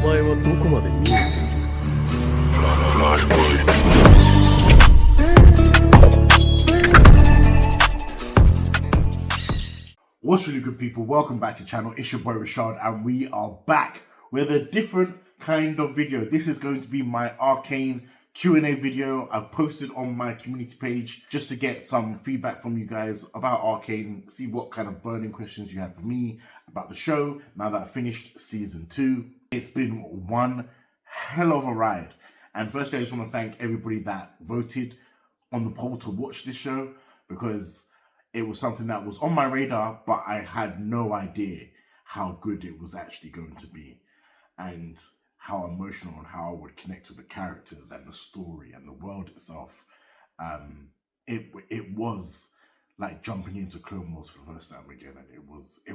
前はどこまで見えている。 What's really good, people? Welcome back to the channel. It's your boy Rashad and we are back with a different kind of video. This is going to be my Arcane Q A video I've posted on my community page just to get some feedback from you guys about Arcane, see what kind of burning questions you had for me about the show now that I finished season 2. It's been one hell of a ride. And firstly, I just want to thank everybody that voted on the poll to watch this show, because it was something that was on my radar, but I had no idea how good it was actually going to be and how emotional and how I would connect with the characters and the story and the world itself. It was like jumping into Clone Wars for the first time again, and it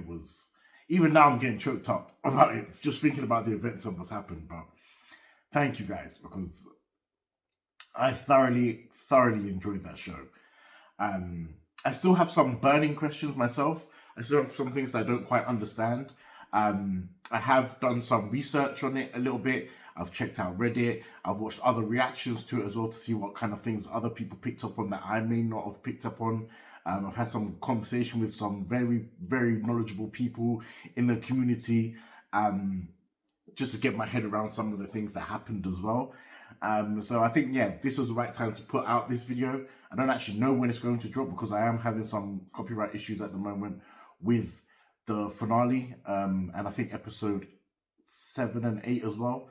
was even now I'm getting choked up about it, just thinking about the events of what's happened. But thank you guys, because I thoroughly enjoyed that show. I still have some burning questions myself. I still have some things that I don't quite understand. I have done some research on it a little bit. I've checked out Reddit. I've watched other reactions to it as well to see what kind of things other people picked up on that I may not have picked up on. I've had some conversation with some very knowledgeable people in the community, just to get my head around some of the things that happened as well. So I think, yeah, this was the right time to put out this video. I don't actually know when it's going to drop because I am having some copyright issues at the moment with the finale, and I think episode 7 and 8 as well.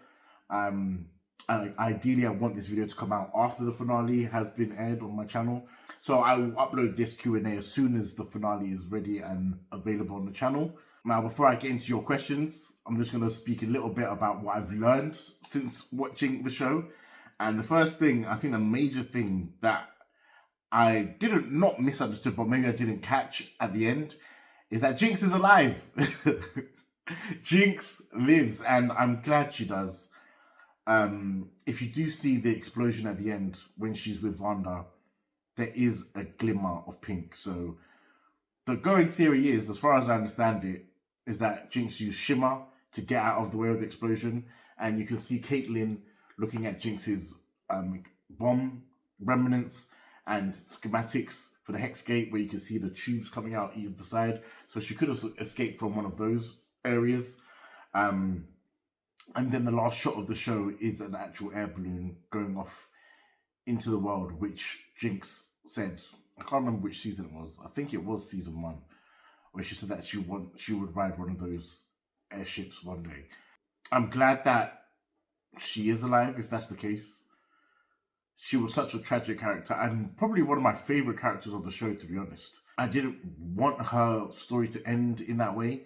Ideally, I want this video to come out after the finale has been aired on my channel. So I will upload this Q&A as soon as the finale is ready and available on the channel. Now, before I get into your questions, I'm just going to speak a little bit about what I've learned since watching the show. And the first thing, I think the major thing that I not misunderstood, but maybe I didn't catch at the end, is that Jinx is alive. Jinx lives, and I'm glad she does. If you do see the explosion at the end when she's with Wanda, there is a glimmer of pink. So the going theory is, as far as I understand it, is that Jinx used shimmer to get out of the way of the explosion, and you can see Caitlyn looking at Jinx's bomb remnants and schematics for the Hex Gate, where you can see the tubes coming out either side. So she could have escaped from one of those areas. And then the last shot of the show is an actual air balloon going off into the world, which Jinx said, I can't remember which season it was. I think it was season 1, where she said that she would ride one of those airships one day. I'm glad that she is alive, if that's the case. She was such a tragic character and probably one of my favorite characters of the show, to be honest. I didn't want her story to end in that way,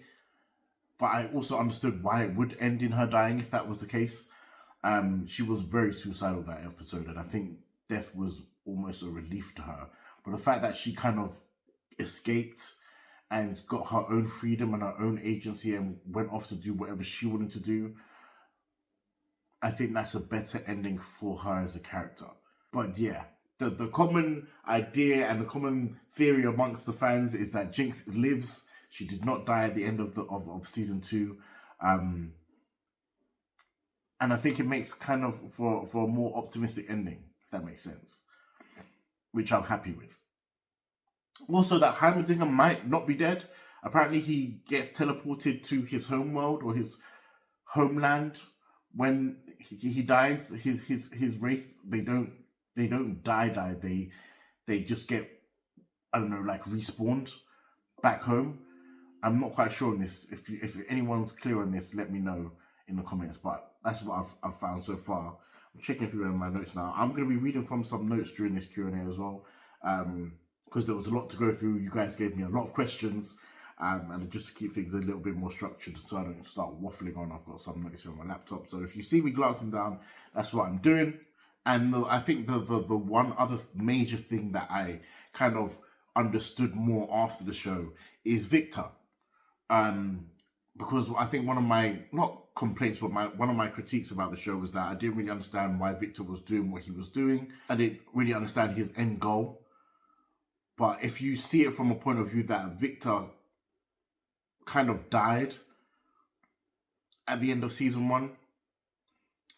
but I also understood why it would end in her dying if that was the case. She was very suicidal that episode, and I think death was almost a relief to her. But the fact that she kind of escaped and got her own freedom and her own agency and went off to do whatever she wanted to do, I think that's a better ending for her as a character. But yeah, the common idea and the common theory amongst the fans is that Jinx lives. She did not die at the end of season 2. And I think it makes kind of for a more optimistic ending, if that makes sense, which I'm happy with. Also, that Heimerdinger might not be dead. Apparently he gets teleported to his homeworld or his homeland when he dies. His race, they don't die. They just get, I don't know, like respawned back home. I'm not quite sure on this. If anyone's clear on this, let me know in the comments. But that's what I've found so far. I'm checking through my notes now. I'm going to be reading from some notes during this Q&A as well, because there was a lot to go through. You guys gave me a lot of questions, and just to keep things a little bit more structured so I don't start waffling on, I've got some notes here on my laptop. So if you see me glancing down, that's what I'm doing. And I think the one other major thing that I kind of understood more after the show is Victor. Because I think one of my, not complaints, but one of my critiques about the show was that I didn't really understand why Victor was doing what he was doing. I didn't really understand his end goal. But if you see it from a point of view that Victor kind of died at the end of season 1,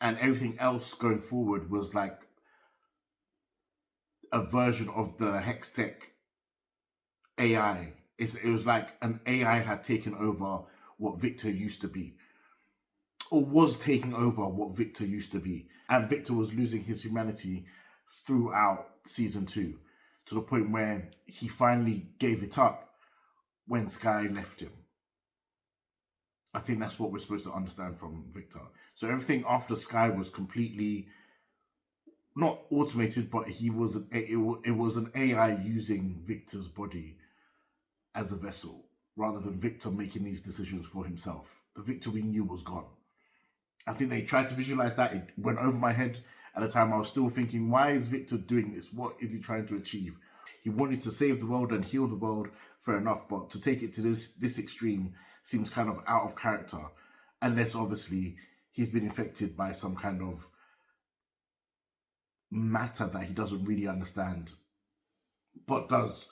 and everything else going forward was like a version of the Hextech AI. It was like an AI had taken over what Victor used to be, or was taking over what Victor used to be. And Victor was losing his humanity throughout season 2, to the point where he finally gave it up when Sky left him. I think that's what we're supposed to understand from Victor. So everything after Sky was completely not automated, but it was an AI using Victor's body as a vessel, rather than Victor making these decisions for himself. The Victor we knew was gone. I think they tried to visualize that. It went over my head at the time. I was still thinking, why is Victor doing this? What is he trying to achieve? He wanted to save the world and heal the world, fair enough, but to take it to this extreme seems kind of out of character, unless obviously he's been infected by some kind of matter that he doesn't really understand, but does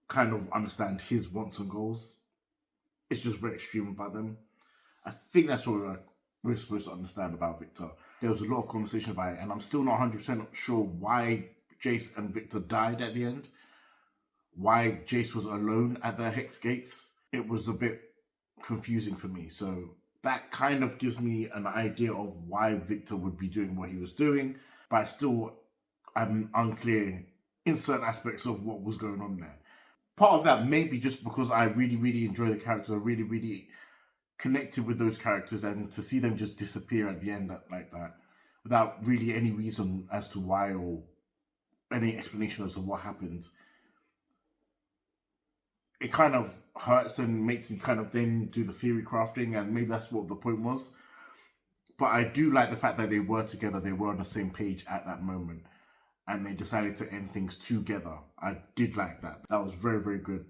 kind of understand his wants and goals. It's just very extreme about them. I think that's what we're supposed to understand about Victor. There was a lot of conversation about it, and I'm still not 100% sure why Jace and Victor died at the end. Why Jace was alone at the Hex Gates. It was a bit confusing for me. So that kind of gives me an idea of why Victor would be doing what he was doing, but I still am unclear in certain aspects of what was going on there. Part of that may be just because I really, really enjoy the characters. I really, really connected with those characters, and to see them just disappear at the end like that, without really any reason as to why or any explanation as to what happened, it kind of hurts and makes me kind of then do the theory crafting, and maybe that's what the point was. But I do like the fact that they were together, they were on the same page at that moment, and they decided to end things together. I did like that. That was very, very good.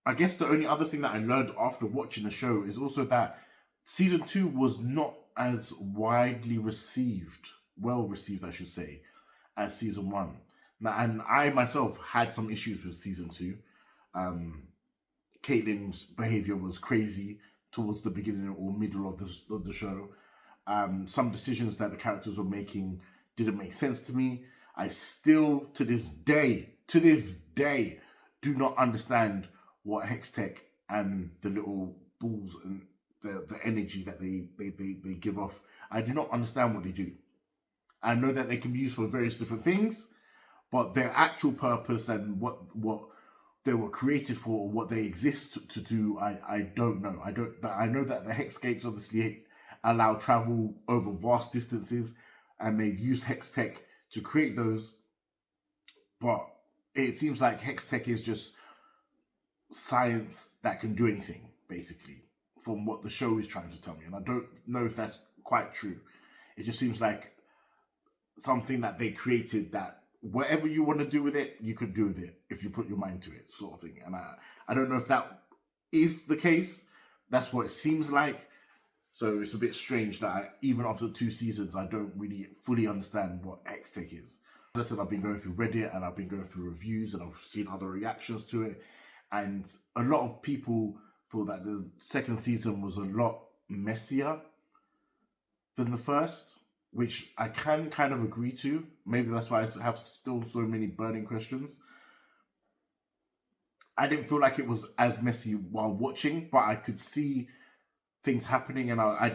I guess the only other thing that I learned after watching the show is also that season 2 was not as widely received, well received, I should say, as season 1. Now, and I myself had some issues with season 2. Caitlyn's behavior was crazy towards the beginning or middle of the show. Some decisions that the characters were making didn't make sense to me. I still, to this day, do not understand what Hextech and the little balls and the energy that they give off. I do not understand what they do. I know that they can be used for various different things, but their actual purpose and what they were created for, or what they exist to do, I don't know. I know that the Hex Gates obviously allow travel over vast distances, and they use Hextech to create those. But it seems like Hextech is just science that can do anything, basically, from what the show is trying to tell me. And I don't know if that's quite true. It just seems like something that they created that whatever you want to do with it, you could do with it if you put your mind to it, sort of thing. And I don't know if that is the case. That's what it seems like. So it's a bit strange that even after 2 seasons, I don't really fully understand what Hextech is. As I said, I've been going through Reddit and I've been going through reviews and I've seen other reactions to it. And a lot of people thought that the second season was a lot messier than the first, which I can kind of agree to. Maybe that's why I have still so many burning questions. I didn't feel like it was as messy while watching, but I could see things happening, and I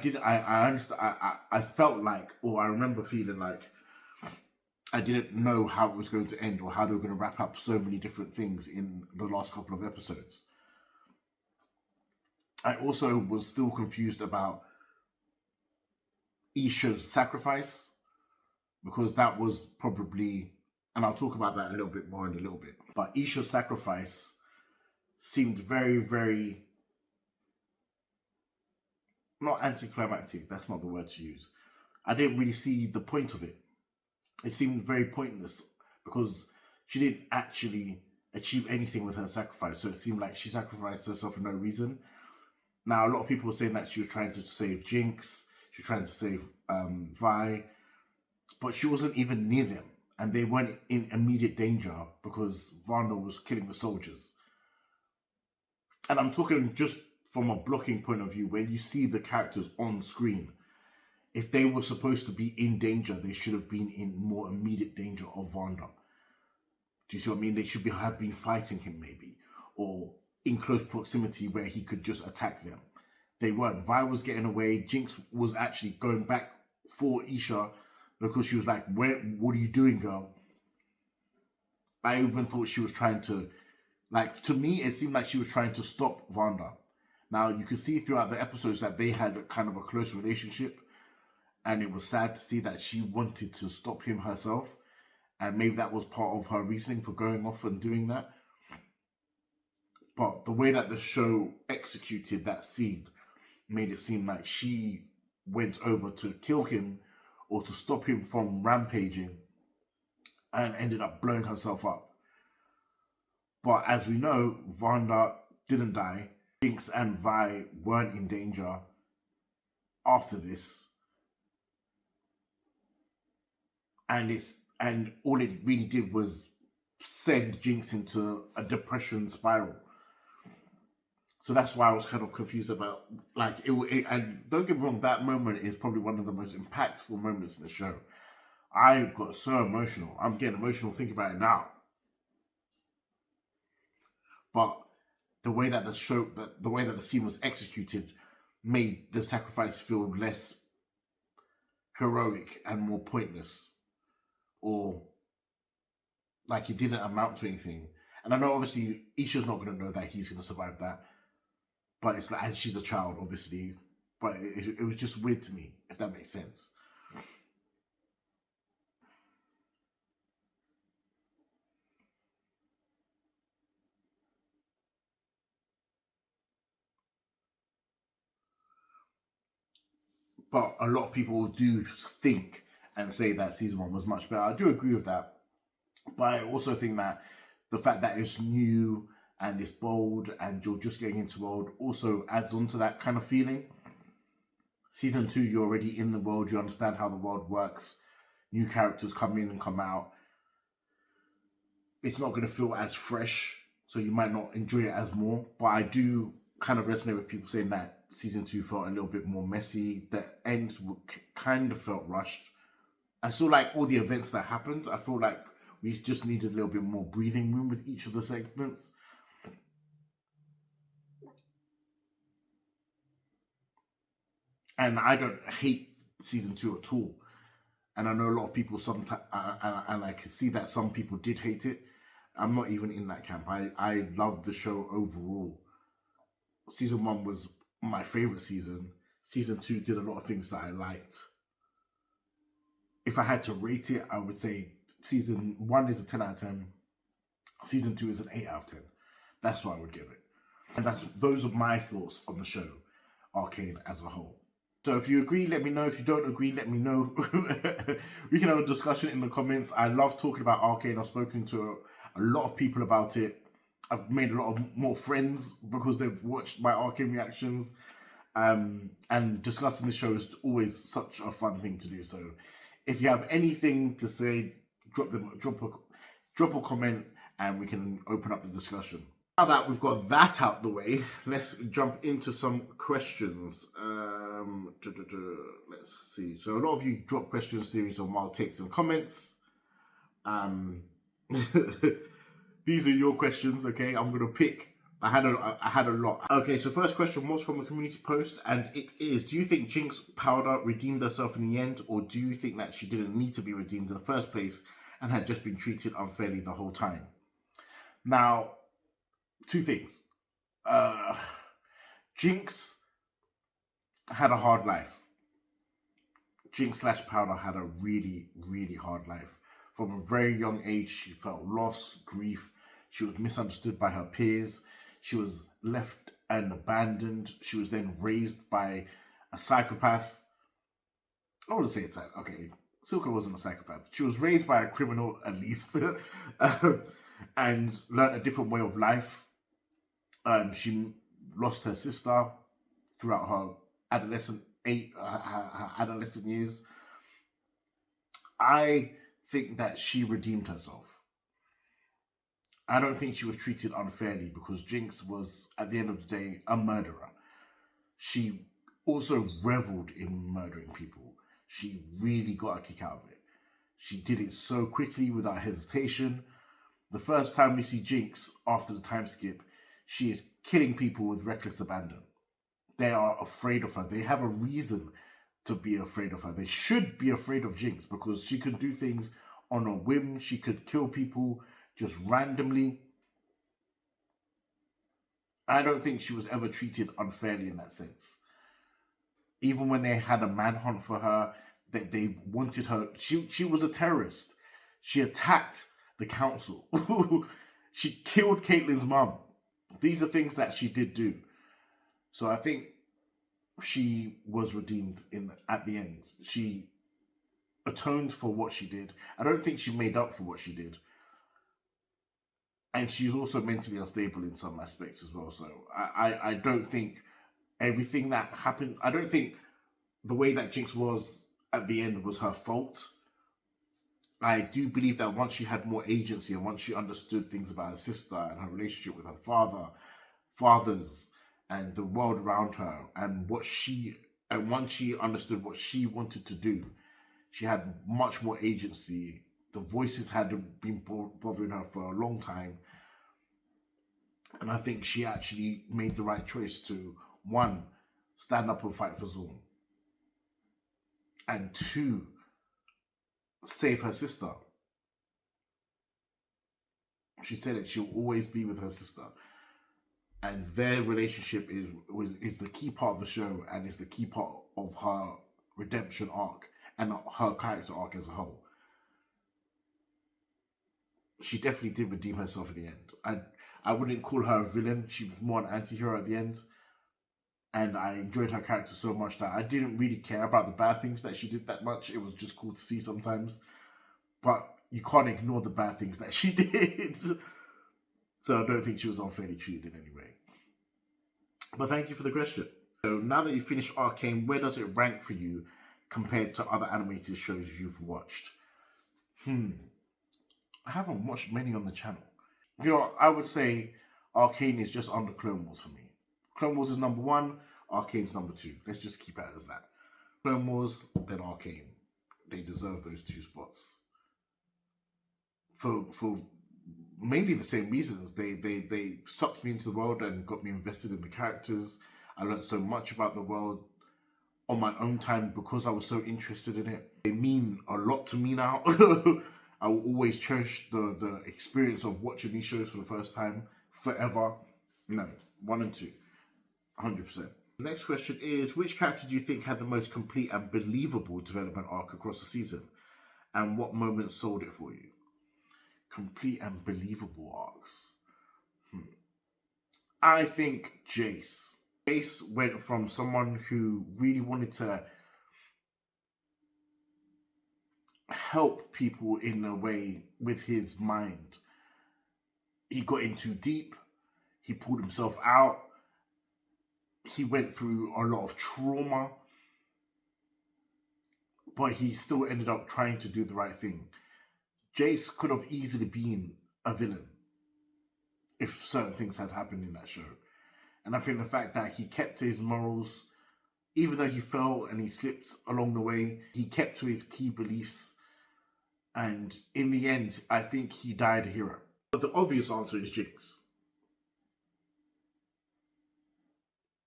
understand. I felt like, or I remember feeling like I didn't know how it was going to end or how they were going to wrap up so many different things in the last couple of episodes. I also was still confused about Isha's sacrifice, because that was probably, and I'll talk about that a little bit more in a little bit, but Isha's sacrifice seemed very, very, not anticlimactic, that's not the word to use. I didn't really see the point of it. It seemed very pointless because she didn't actually achieve anything with her sacrifice. So it seemed like she sacrificed herself for no reason. Now, a lot of people were saying that she was trying to save Jinx. She was trying to save Vi. But she wasn't even near them. And they weren't in immediate danger because Vanda was killing the soldiers. And I'm talking just from a blocking point of view, when you see the characters on screen. if they were supposed to be in danger, they should have been in more immediate danger of Wanda. Do you see what I mean? They should have been fighting him maybe, or in close proximity where he could just attack them. They weren't. Vi was getting away. Jinx was actually going back for Isha because she was like, what are you doing, girl? I even thought she was trying to, like, to me, it seemed like she was trying to stop Wanda. Now, you can see throughout the episodes that they had kind of a close relationship, and it was sad to see that she wanted to stop him herself, and maybe that was part of her reasoning for going off and doing that. But the way that the show executed that scene made it seem like she went over to kill him or to stop him from rampaging and ended up blowing herself up. But as we know, Wanda didn't die. Jinx and Vi weren't in danger after this. And all it really did was send Jinx into a depression spiral. So that's why I was kind of confused about, like, and don't get me wrong, that moment is probably one of the most impactful moments in the show. I got so emotional. I'm getting emotional thinking about it now. But the way that the scene was executed made the sacrifice feel less heroic and more pointless, or like it didn't amount to anything. And I know obviously Isha's not going to know that he's going to survive that, but it's like, and she's a child obviously, but it was just weird to me, if that makes sense. But a lot of people do think and say that season 1 was much better. I do agree with that. But I also think that the fact that it's new and it's bold and you're just getting into the world also adds on to that kind of feeling. Season 2, you're already in the world. You understand how the world works. New characters come in and come out. It's not going to feel as fresh, so you might not enjoy it as more. But I do kind of resonate with people saying that season 2 felt a little bit more messy. The end kind of felt rushed. I saw like all the events that happened. I feel like we just needed a little bit more breathing room with each of the segments. And I don't hate season 2 at all. And I know a lot of people sometimes, and I can see that some people did hate it. I'm not even in that camp. I loved the show overall. Season 1 was my favorite season. Season 2 did a lot of things that I liked. If I had to rate it, I would say season 1 is a 10 out of 10. Season 2 is an 8 out of 10. That's what I would give it. And those are my thoughts on the show, Arcane as a whole. So if you agree, let me know. If you don't agree, let me know. We can have a discussion in the comments. I love talking about Arcane. I've spoken to a lot of people about it. I've made a lot of more friends because they've watched my Arcane reactions. And discussing the show is always such a fun thing to do. So if you have anything to say, drop a comment and we can open up the discussion. Now that we've got that out the way, let's jump into some questions. Let's see. So a lot of you drop questions, theories, or mild takes and comments. These are your questions, okay? I'm gonna pick. I had a lot. Okay, so first question was from a community post, and it is: do you think Jinx Powder redeemed herself in the end, or do you think that she didn't need to be redeemed in the first place and had just been treated unfairly the whole time? Now, two things. Jinx had a hard life. Jinx / Powder had a really, really hard life. From a very young age, she felt loss, grief. She was misunderstood by her peers. She was left and abandoned. She was then raised by a psychopath. I wouldn't say it's like, okay, Silka wasn't a psychopath. She was raised by a criminal, at least, and learned a different way of life. She lost her sister throughout her adolescent years. I think that she redeemed herself. I don't think she was treated unfairly because Jinx was, at the end of the day, a murderer. She also reveled in murdering people. she really got a kick out of it. She did it so quickly without hesitation. The first time we see Jinx after the time skip, she is killing people with reckless abandon. They are afraid of her. They have a reason to be afraid of her. They should be afraid of Jinx because she could do things on a whim. She could kill people just randomly. I don't think she was ever treated unfairly in that sense. Even when they had a manhunt for her, they wanted her. She was a terrorist. She attacked the council. She killed Caitlyn's mum. These are things that she did do. So I think she was redeemed at the end. She atoned for what she did. I don't think she made up for what she did. And she's also mentally unstable in some aspects as well. So I don't think everything that happened, I don't think the way that Jinx was at the end was her fault. I do believe that once she had more agency and once she understood things about her sister and her relationship with her fathers, and the world around her, and once she understood what she wanted to do, she had much more agency. The voices hadn't been bothering her for a long time. And I think she actually made the right choice to, one, stand up and fight for Zorn. And two, save her sister. She said that she'll always be with her sister. And their relationship is the key part of the show, and is the key part of her redemption arc and her character arc as a whole. She definitely did redeem herself at the end. I wouldn't call her a villain. She was more an anti-hero at the end. And I enjoyed her character so much that I didn't really care about the bad things that she did that much. It was just cool to see sometimes. But you can't ignore the bad things that she did. So I don't think she was unfairly treated in any way. But thank you for the question. So now that you've finished Arcane, where does it rank for you compared to other animated shows you've watched? I haven't watched many on the channel. You know, I would say Arcane is just under Clone Wars for me. Clone Wars is number 1, Arcane's number 2. Let's just keep it as that. Clone Wars, then Arcane. They deserve those 2 spots. For mainly the same reasons. They sucked me into the world and got me invested in the characters. I learned so much about the world on my own time because I was so interested in it. They mean a lot to me now. I will always cherish the experience of watching these shows for the first time forever. No, 1 and 2, 100%. Next question is, which character do you think had the most complete and believable development arc across the season? And what moments sold it for you? Complete and believable arcs. I think Jace. Jace went from someone who really wanted to help people in a way with his mind. He got in too deep. He pulled himself out. He went through a lot of trauma. But he still ended up trying to do the right thing. Jace could have easily been a villain if certain things had happened in that show. And I think the fact that he kept to his morals, even though he fell and he slipped along the way, he kept to his key beliefs. And in the end, I think he died a hero. But the obvious answer is Jinx.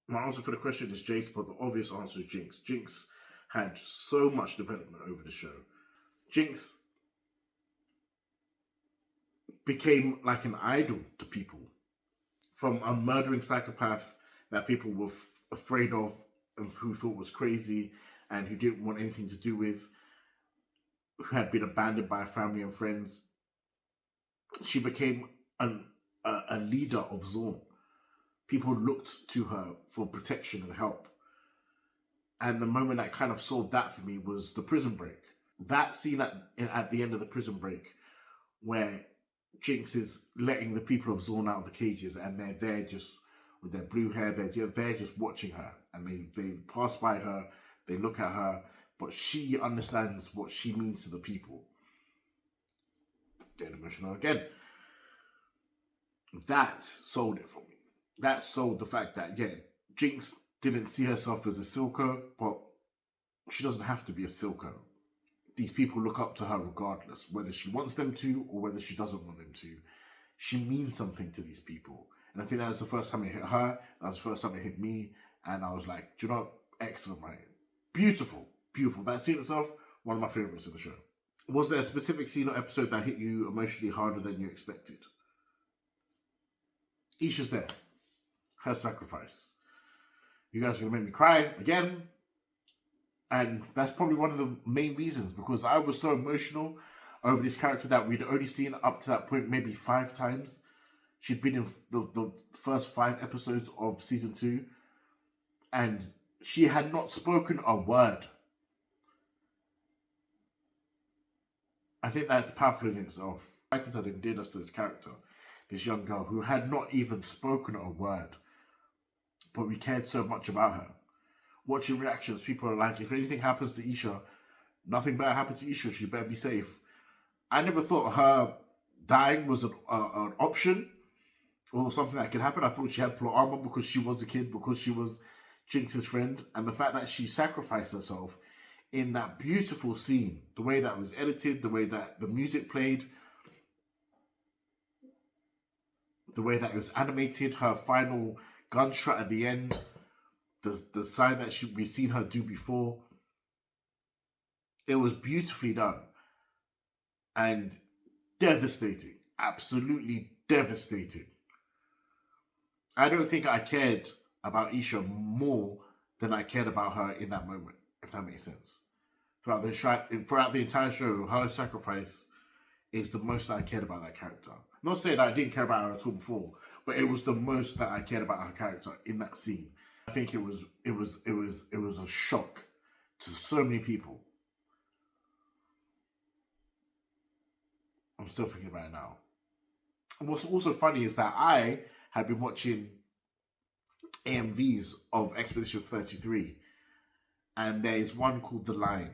My answer for the question is Jace, but the obvious answer is Jinx. Jinx had so much development over the show. Jinx became like an idol to people. From a murdering psychopath that people were afraid of and who thought was crazy and who didn't want anything to do with, who had been abandoned by family and friends, she became a leader of Zorn. People looked to her for protection and help. And the moment that kind of solved that for me was the prison break. That scene at the end of the prison break where Jinx is letting the people of Zorn out of the cages and they're there just with their blue hair, they're just watching her. And they pass by her, they look at her, but she understands what she means to the people. Getting emotional again. That sold it for me. That sold the fact that, yeah, Jinx didn't see herself as a Silco, but she doesn't have to be a Silco. These people look up to her regardless, whether she wants them to or whether she doesn't want them to. She means something to these people. And I think that was the first time it hit her. That was the first time it hit me. And I was like, do you know what? Excellent, right? Beautiful. Beautiful. That scene itself, one of my favorites in the show. Was there a specific scene or episode that hit you emotionally harder than you expected? Isha's death. Her sacrifice. You guys are going to make me cry again. And that's probably one of the main reasons, because I was so emotional over this character that we'd only seen up to that point maybe 5 times. She'd been in the first 5 episodes of season 2, and she had not spoken a word. I think that's powerful in itself. Writers had endeared us to this character, this young girl who had not even spoken a word, but we cared so much about her. Watching reactions, people are like, if anything happens to Isha, nothing better happens to Isha, she better be safe. I never thought her dying was an option or something that could happen. I thought she had plot armor because she was a kid, because she was Jinx's friend. And the fact that she sacrificed herself in that beautiful scene, the way that was edited, the way that the music played, the way that it was animated, her final gunshot at the end, the sign that we've seen her do before. It was beautifully done. And devastating. Absolutely devastating. I don't think I cared about Isha more than I cared about her in that moment, if that makes sense. Throughout the entire show, her sacrifice is the most that I cared about that character. Not saying that I didn't care about her at all before, but it was the most that I cared about her character in that scene. I think it was a shock to so many people. I'm still thinking about it now. And what's also funny is that I had been watching AMVs of Expedition 33, and there is one called The Line.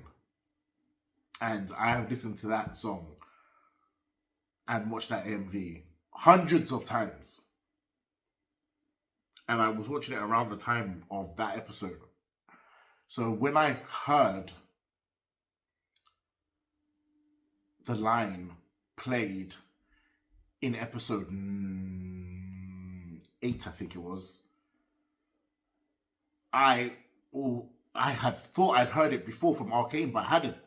And I have listened to that song and watched that AMV hundreds of times. And I was watching it around the time of that episode. So when I heard The Line played in episode 8, I think it was, I had thought I'd heard it before from Arcane, but I hadn't.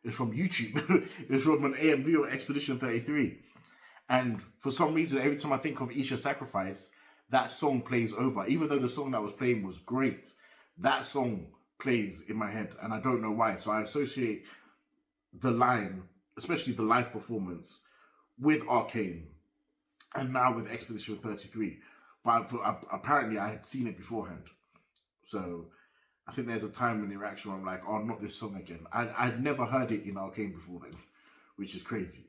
It's from YouTube. It's from an AMV or Expedition 33. And for some reason, every time I think of Isha's sacrifice, that song plays over. Even though the song that was playing was great, that song plays in my head, and I don't know why. So I associate The Line, especially the live performance, with Arcane, and now with Expedition 33. But apparently I had seen it beforehand. So I think there's a time in the reaction where I'm like, oh, not this song again. I'd never heard it in Arcane before then, which is crazy.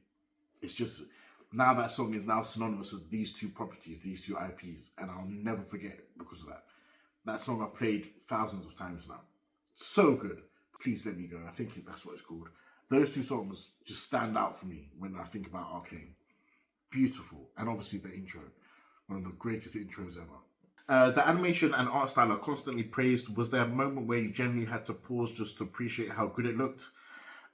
It's just, now that song is now synonymous with these 2 properties, these 2 IPs, and I'll never forget it because of that. That song I've played thousands of times now. So good. Please Let Me Go. I think that's what it's called. Those 2 songs just stand out for me when I think about Arcane. Beautiful. And obviously the intro. One of the greatest intros ever. The animation and art style are constantly praised. Was there a moment where you genuinely had to pause just to appreciate how good it looked?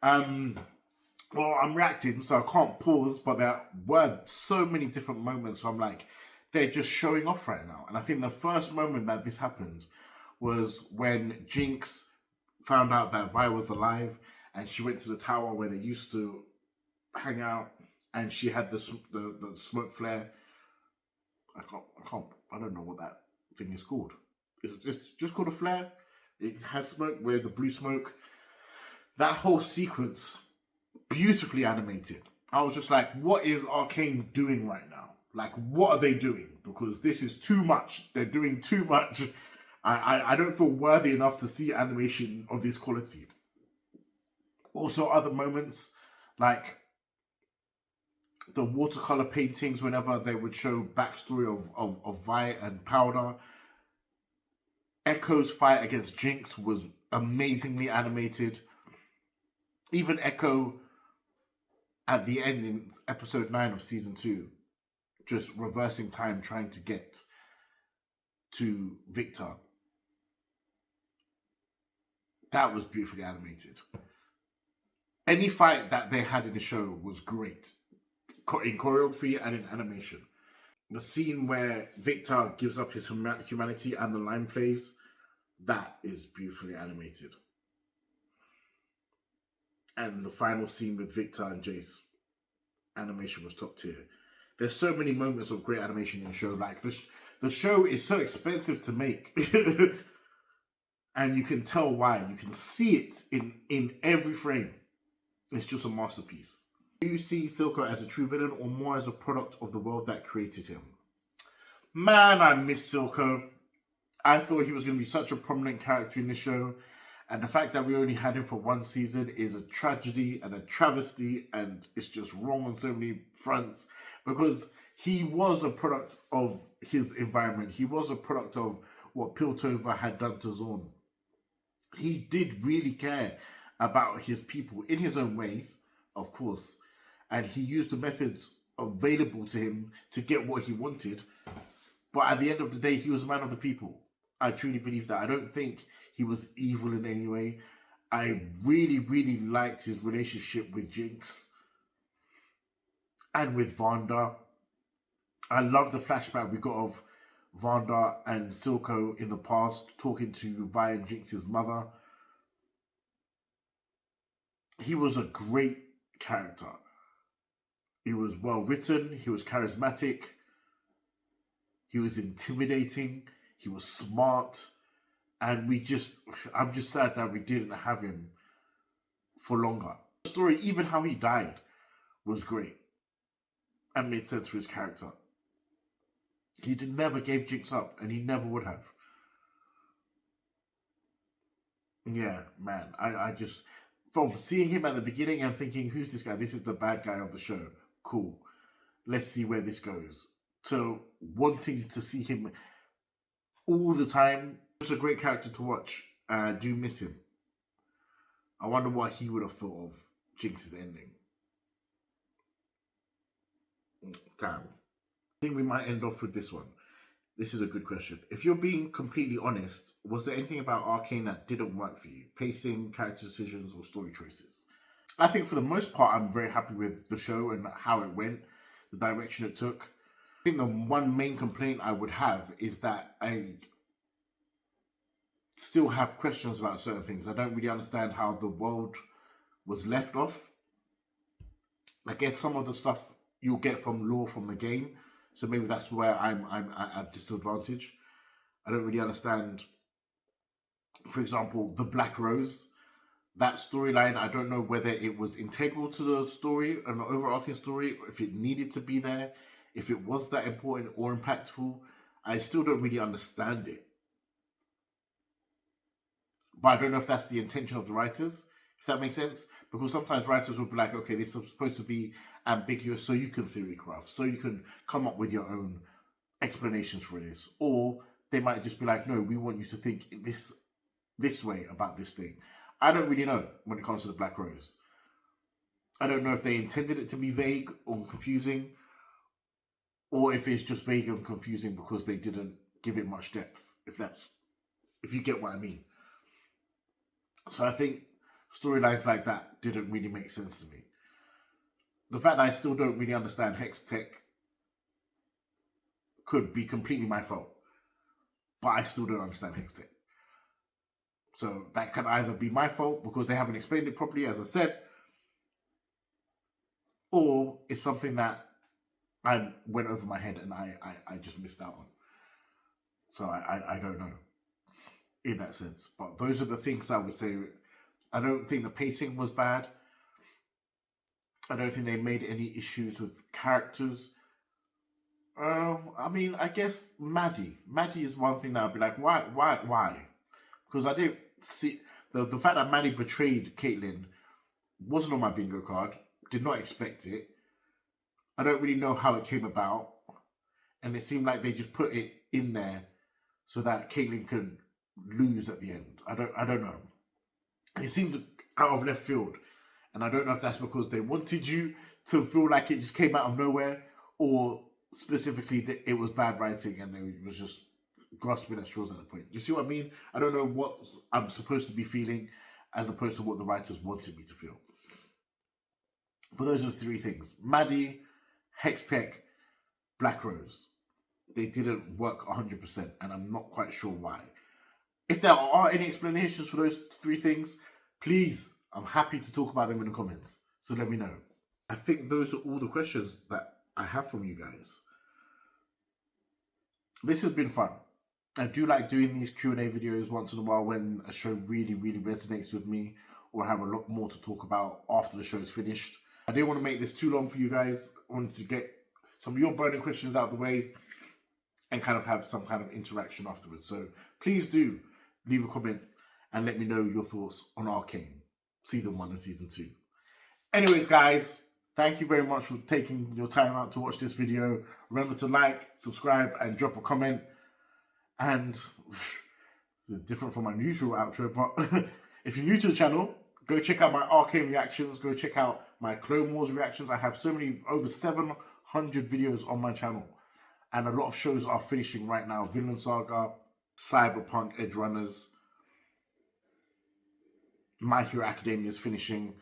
Well, I'm reacting, so I can't pause, but there were so many different moments where I'm like, they're just showing off right now. And I think the first moment that this happened was when Jinx found out that Vi was alive, and she went to the tower where they used to hang out, and she had the smoke flare. I don't know what that thing is called. Is it just called a flare? It has smoke, where the blue smoke. That whole sequence, beautifully animated. I was just like, what is Arcane doing right now? Like, what are they doing? Because this is too much. They're doing too much. I don't feel worthy enough to see animation of this quality. Also, other moments, like the watercolor paintings, whenever they would show backstory of Vi and Powder. Echo's fight against Jinx was amazingly animated. Even Echo at the end in episode 9 of season 2, just reversing time, trying to get to Victor. That was beautifully animated. Any fight that they had in the show was great in choreography and in animation. The scene where Victor gives up his humanity and the line plays, that is beautifully animated. And the final scene with Victor and Jace, animation was top tier. There's so many moments of great animation in the show. Like the show is so expensive to make. And you can tell why. You can see it in every frame. It's just a masterpiece. Do you see Silco as a true villain or more as a product of the world that created him? Man, I miss Silco. I thought he was going to be such a prominent character in the show. And the fact that we only had him for one season is a tragedy and a travesty. And it's just wrong on so many fronts. Because he was a product of his environment. He was a product of what Piltover had done to Zorn. He did really care about his people in his own ways, of course. And he used the methods available to him to get what he wanted. But at the end of the day, he was a man of the people. I truly believe that. I don't think he was evil in any way. I really, really liked his relationship with Jinx and with Vanda. I love the flashback we got of Vanda and Silco in the past talking to Vi and Jinx's mother. He was a great character. He was well written. He was charismatic. He was intimidating. He was smart. And I'm just sad that we didn't have him for longer. The story, even how he died, was great and made sense for his character. He never gave Jinx up, and he never would have. Yeah, man. I just, from seeing him at the beginning and thinking, who's this guy? This is the bad guy of the show. Cool. Let's see where this goes. To wanting to see him all the time. Just a great character to watch. I do miss him. I wonder what he would have thought of Jinx's ending. Damn. I think we might end off with this one. This is a good question. If you're being completely honest, was there anything about Arcane that didn't work for you? Pacing, character decisions, or story choices? I think for the most part, I'm very happy with the show and how it went, the direction it took. I think the one main complaint I would have is that I still have questions about certain things. I don't really understand how the world was left off. I guess some of the stuff you'll get from lore from the game, so maybe that's where I'm at disadvantage. I don't really understand, for example, the Black Rose. That storyline, I don't know whether it was integral to the story, an overarching story, or if it needed to be there, if it was that important or impactful. I still don't really understand it. But I don't know if that's the intention of the writers, if that makes sense. Because sometimes writers will be like, okay, this is supposed to be ambiguous so you can theory craft, so you can come up with your own explanations for this. Or they might just be like, no, we want you to think this way about this thing. I don't really know when it comes to the Black Rose. I don't know if they intended it to be vague or confusing, or if it's just vague and confusing because they didn't give it much depth, if you get what I mean. So I think storylines like that didn't really make sense to me. The fact that I still don't really understand Hex Tech could be completely my fault. But I still don't understand Hex Tech. So that can either be my fault because they haven't explained it properly, as I said, or it's something that I went over my head and I just missed out on. So I don't know in that sense. But those are the things I would say. I don't think the pacing was bad. I don't think they made any issues with characters. I mean, I guess Maddie. Maddie is one thing that I'd be like, why? Because I didn't see the fact that Maddie betrayed Caitlyn wasn't on my bingo card. Did not expect it. I don't really know how it came about, and it seemed like they just put it in there so that Caitlyn could lose at the end. I don't know. It seemed out of left field, and I don't know if that's because they wanted you to feel like it just came out of nowhere, or specifically that it was bad writing and it was just grasping at straws at the point. Do you see what I mean? I don't know what I'm supposed to be feeling as opposed to what the writers wanted me to feel. But those are the three things. Maddie, Hextech, Black Rose. They didn't work 100%, and I'm not quite sure why. If there are any explanations for those three things, please, I'm happy to talk about them in the comments. So let me know. I think those are all the questions that I have from you guys. This has been fun. I do like doing these Q&A videos once in a while when a show really, really resonates with me, or have a lot more to talk about after the show's finished. I didn't want to make this too long for you guys. I wanted to get some of your burning questions out of the way and kind of have some kind of interaction afterwards. So please do leave a comment and let me know your thoughts on Arcane, Season 1 and Season 2. Anyways, guys, thank you very much for taking your time out to watch this video. Remember to like, subscribe, and drop a comment. And it's different from my usual outro, but if you're new to the channel, go check out my Arcane reactions. Go check out my Clone Wars reactions. I have so many, over 700 videos on my channel. And a lot of shows are finishing right now. Vinland Saga, Cyberpunk, Edge Runners, My Hero Academia is finishing.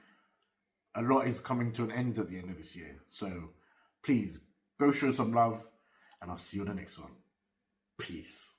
A lot is coming to an end at the end of this year. So please, go show some love. And I'll see you on the next one. Peace.